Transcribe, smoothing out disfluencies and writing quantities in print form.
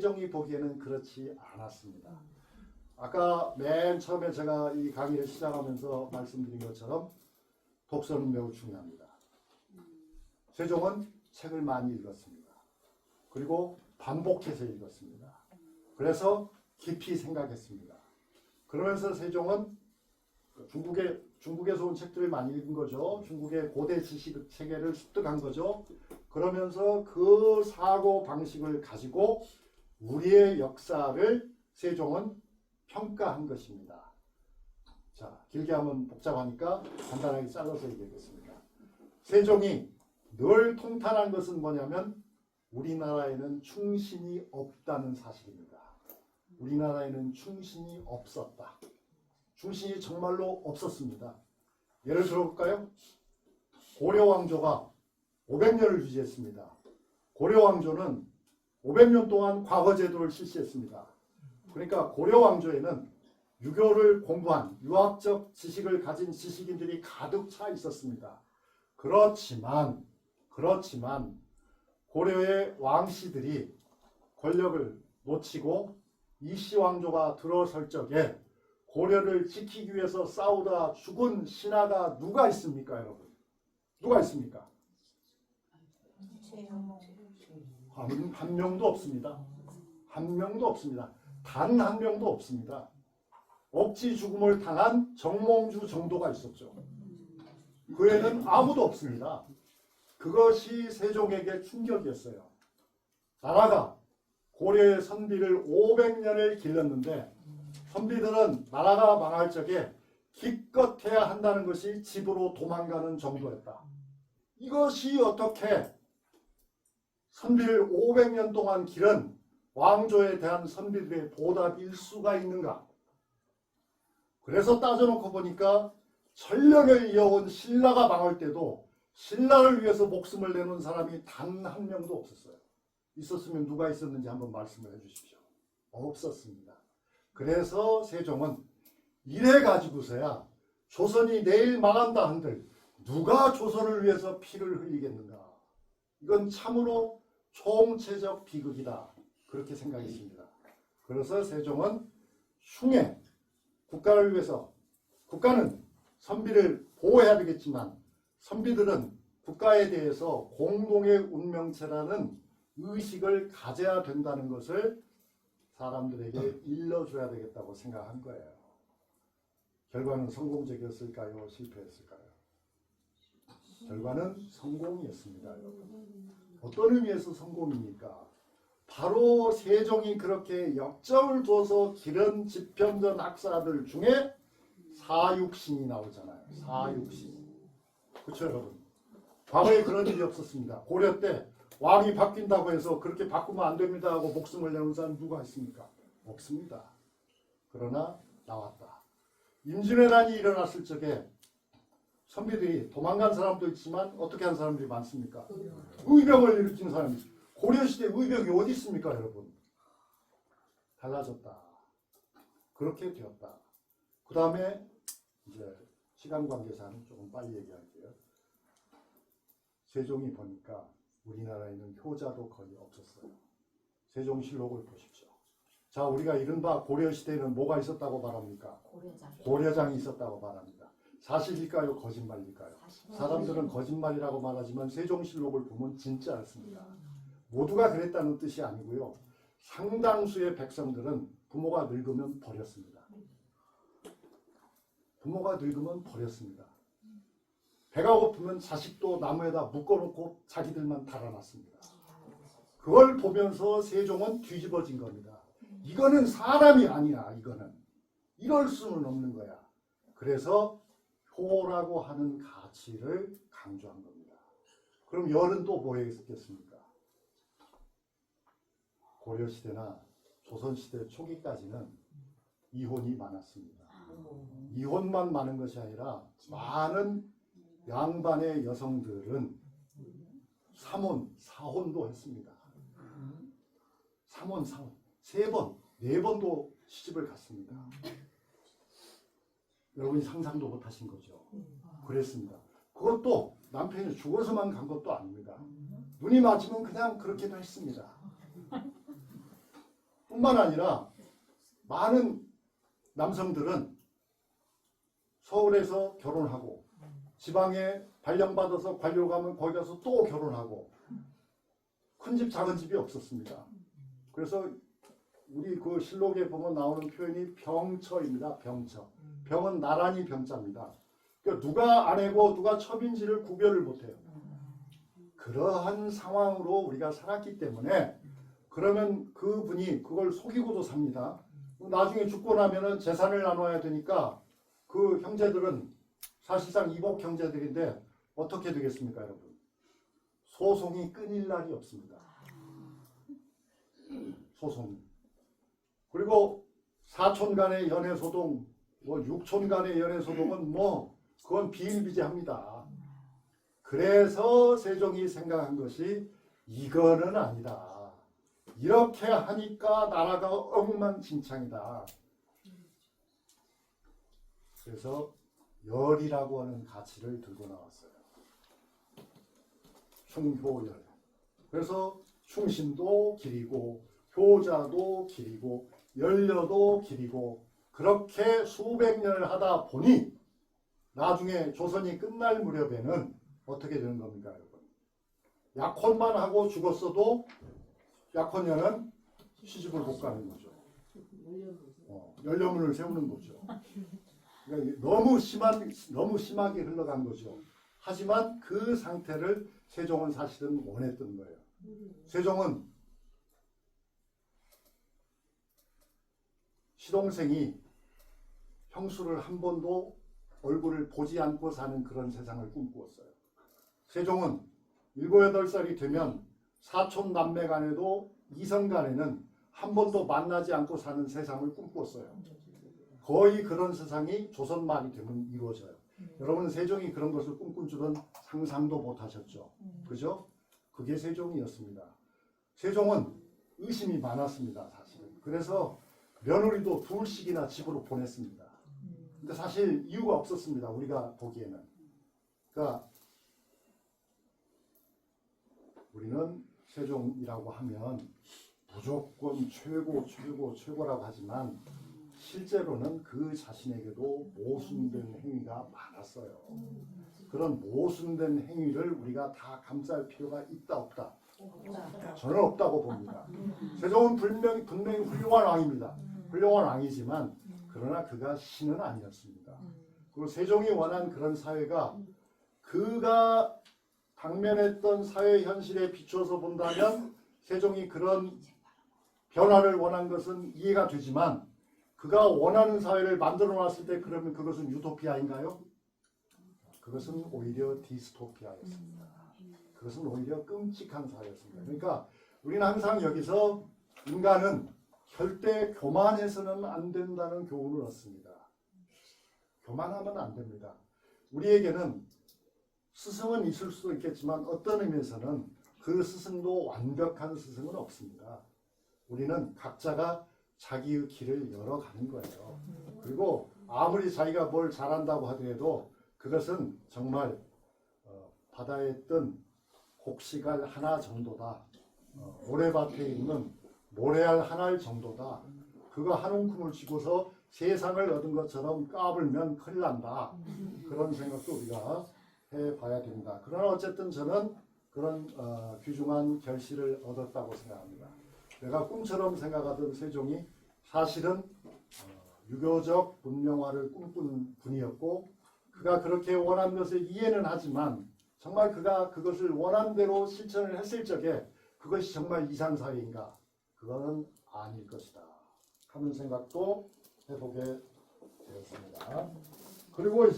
세종이 보기에는 그렇지 않았습니다. 아까 맨 처음에 제가 이 강의를 시작하면서 말씀드린 것처럼 독서는 매우 중요합니다. 세종은 책을 많이 읽었습니다. 그리고 반복해서 읽었습니다. 그래서 깊이 생각했습니다. 그러면서 세종은 중국에서 온 책들을 많이 읽은 거죠. 중국의 고대 지식 체계를 습득한 거죠. 그러면서 그 사고 방식을 가지고 우리의 역사를 세종은 평가한 것입니다. 자, 길게 하면 복잡하니까 간단하게 잘라서 얘기하겠습니다. 세종이 늘 통탄한 것은 뭐냐면 우리나라에는 충신이 없다는 사실입니다. 우리나라에는 충신이 없었다. 충신이 정말로 없었습니다. 예를 들어볼까요? 고려왕조가 500년을 유지했습니다. 고려왕조는 500년 동안 과거제도를 실시했습니다. 그러니까 고려왕조에는 유교를 공부한 유학적 지식을 가진 지식인들이 가득 차 있었습니다. 그렇지만 고려의 왕씨들이 권력을 놓치고 이씨왕조가 들어설 적에 고려를 지키기 위해서 싸우다 죽은 신하가 누가 있습니까, 여러분? 누가 있습니까? 한 명도 없습니다. 한 명도 없습니다. 단 한 명도 없습니다. 억지 죽음을 당한 정몽주 정도가 있었죠. 그 외에는 아무도 없습니다. 그것이 세종에게 충격이었어요. 나라가 고려의 선비를 500년을 길렀는데 선비들은 나라가 망할 적에 기껏해야 한다는 것이 집으로 도망가는 정도였다. 이것이 어떻게 선비를 500년 동안 기른 왕조에 대한 선비들의 보답일 수가 있는가? 그래서 따져놓고 보니까 천년을 이어온 신라가 망할 때도 신라를 위해서 목숨을 내놓은 사람이 단 한 명도 없었어요. 있었으면 누가 있었는지 한번 말씀을 해주십시오. 없었습니다. 그래서 세종은 이래 가지고서야 조선이 내일 망한다 한들 누가 조선을 위해서 피를 흘리겠는가? 이건 참으로 총체적 비극이다. 그렇게 생각했습니다. 그래서 세종은 흉해 국가를 위해서 국가는 선비를 보호해야 되겠지만 선비들은 국가에 대해서 공동의 운명체라는 의식을 가져야 된다는 것을 사람들에게 일러줘야 되겠다고 생각한 거예요. 결과는 성공적이었을까요? 실패했을까요? 결과는 성공이었습니다. 여러분. 어떤 의미에서 성공입니까? 바로 세종이 그렇게 역점을 둬서 기른 집현전 학사들 중에 사육신이 나오잖아요. 사육신. 그렇죠, 여러분? 과거에 그런 일이 없었습니다. 고려 때 왕이 바뀐다고 해서 그렇게 바꾸면 안 됩니다 하고 목숨을 내는 사람 누가 있습니까? 없습니다. 그러나 나왔다. 임진왜란이 일어났을 적에 선비들이 도망간 사람도 있지만 어떻게 한 사람들이 많습니까? 의병을 일으킨 사람이. 고려시대 의병이 어디 있습니까, 여러분? 달라졌다. 그렇게 되었다. 그 다음에 이제 시간 관계상 조금 빨리 얘기할게요. 세종이 보니까 우리나라에는 효자도 거의 없었어요. 세종실록을 보십시오. 자, 우리가 이른바 고려시대에는 뭐가 있었다고 말합니까? 고려장이 있었다고 말합니다. 사실일까요? 거짓말일까요? 사람들은 거짓말이라고 말하지만 세종실록을 보면 진짜였습니다. 모두가 그랬다는 뜻이 아니고요. 상당수의 백성들은 부모가 늙으면 버렸습니다. 부모가 늙으면 버렸습니다. 배가 고프면 자식도 나무에다 묶어놓고 자기들만 달아났습니다. 그걸 보면서 세종은 뒤집어진 겁니다. 이거는 사람이 아니야. 이거는. 이럴 수는 없는 거야. 그래서 효라고 하는 가치를 강조한 겁니다. 그럼 열은 또 뭐 했겠습니까? 고려시대나 조선시대 초기까지는 이혼이 많았습니다. 이혼만 많은 것이 아니라 많은 양반의 여성들은 삼혼, 사혼도 했습니다. 삼혼, 사혼. 3번, 4번도 시집을 갔습니다. 여러분이 상상도 못하신 거죠. 그랬습니다. 그것도 남편이 죽어서만 간 것도 아닙니다. 눈이 맞으면 그냥 그렇게도 했습니다. 뿐만 아니라 많은 남성들은 서울에서 결혼하고 지방에 발령받아서 관료 가면 거기 가서 또 결혼하고 큰 집 작은 집이 없었습니다. 그래서 우리 그 실록에 보면 나오는 표현이 병처입니다. 병처. 병은 나란히 병자입니다. 그러니까 누가 아내고 누가 첩인지를 구별을 못해요. 그러한 상황으로 우리가 살았기 때문에 그러면 그분이 그걸 속이고도 삽니다. 나중에 죽고 나면은 재산을 나눠야 되니까 그 형제들은 사실상 이복 형제들인데 어떻게 되겠습니까, 여러분? 소송이 끊일 날이 없습니다. 소송이. 그리고 사촌 간의 연애 소동, 뭐 육촌 간의 연애 소동은 뭐 그건 비일비재합니다. 그래서 세종이 생각한 것이 이거는 아니다. 이렇게 하니까 나라가 엉망진창이다. 그래서 열이라고 하는 가치를 들고 나왔어요. 충효열. 그래서 충신도 길이고 효자도 길이고 연려도 길이고 그렇게 수백 년을 하다 보니 나중에 조선이 끝날 무렵에는 어떻게 되는 겁니까, 여러분? 약혼만 하고 죽었어도 약혼녀는 시집을 못 가는 거죠. 연려문을 세우는 거죠. 그러니까 너무 심하게 흘러간 거죠. 하지만 그 상태를 세종은 사실은 원했던 거예요. 세종은 시동생이 형수를 한 번도 얼굴을 보지 않고 사는 그런 세상을 꿈꾸었어요. 세종은 7, 8살이 되면 사촌 남매 간에도 이성 간에는 한 번도 만나지 않고 사는 세상을 꿈꾸었어요. 거의 그런 세상이 조선 말이 되면 이루어져요. 여러분, 세종이 그런 것을 꿈꾼 줄은 상상도 못 하셨죠. 그죠? 그게 세종이었습니다. 세종은 의심이 많았습니다, 사실은. 그래서 며느리도 둘씩이나 집으로 보냈습니다. 근데 사실 이유가 없었습니다, 우리가 보기에는. 그러니까 우리는 세종이라고 하면 무조건 최고라고 하지만 실제로는 그 자신에게도 모순된 행위가 많았어요. 그런 모순된 행위를 우리가 다 감쌀 필요가 있다 없다? 저는 없다고 봅니다. 세종은 분명히 훌륭한 왕입니다. 훌륭한 왕이지만 그러나 그가 신은 아니었습니다. 그리고 세종이 원한 그런 사회가 그가 당면했던 사회 현실에 비춰서 본다면 세종이 그런 변화를 원한 것은 이해가 되지만 그가 원하는 사회를 만들어 놨을 때 그러면 그것은 유토피아인가요? 그것은 오히려 디스토피아였습니다. 그것은 오히려 끔찍한 사회였습니다. 그러니까 우리는 항상 여기서 인간은 절대 교만해서는 안 된다는 교훈을 얻습니다. 교만하면 안 됩니다. 우리에게는 스승은 있을 수도 있겠지만 어떤 의미에서는 그 스승도 완벽한 스승은 없습니다. 우리는 각자가 자기의 길을 열어가는 거예요. 그리고 아무리 자기가 뭘 잘한다고 하더라도 그것은 정말 바다에 뜬 곡식알 하나 정도다. 모래밭에 있는 모래알 하나 정도다. 그거 한 움큼을 쥐고서 세상을 얻은 것처럼 까불면 큰일 난다. 그런 생각도 우리가 해봐야 됩니다. 그러나 어쨌든 저는 그런 귀중한 결실을 얻었다고 생각합니다. 내가 꿈처럼 생각하던 세종이 사실은 유교적 문명화를 꿈꾼 분이었고 그가 그렇게 원한 것을 이해는 하지만 정말 그가 그것을 원한 대로 실천을 했을 적에 그것이 정말 이상사회인가? 그거는 아닐 것이다 하는 생각도 해보게 되었습니다. 그리고 이제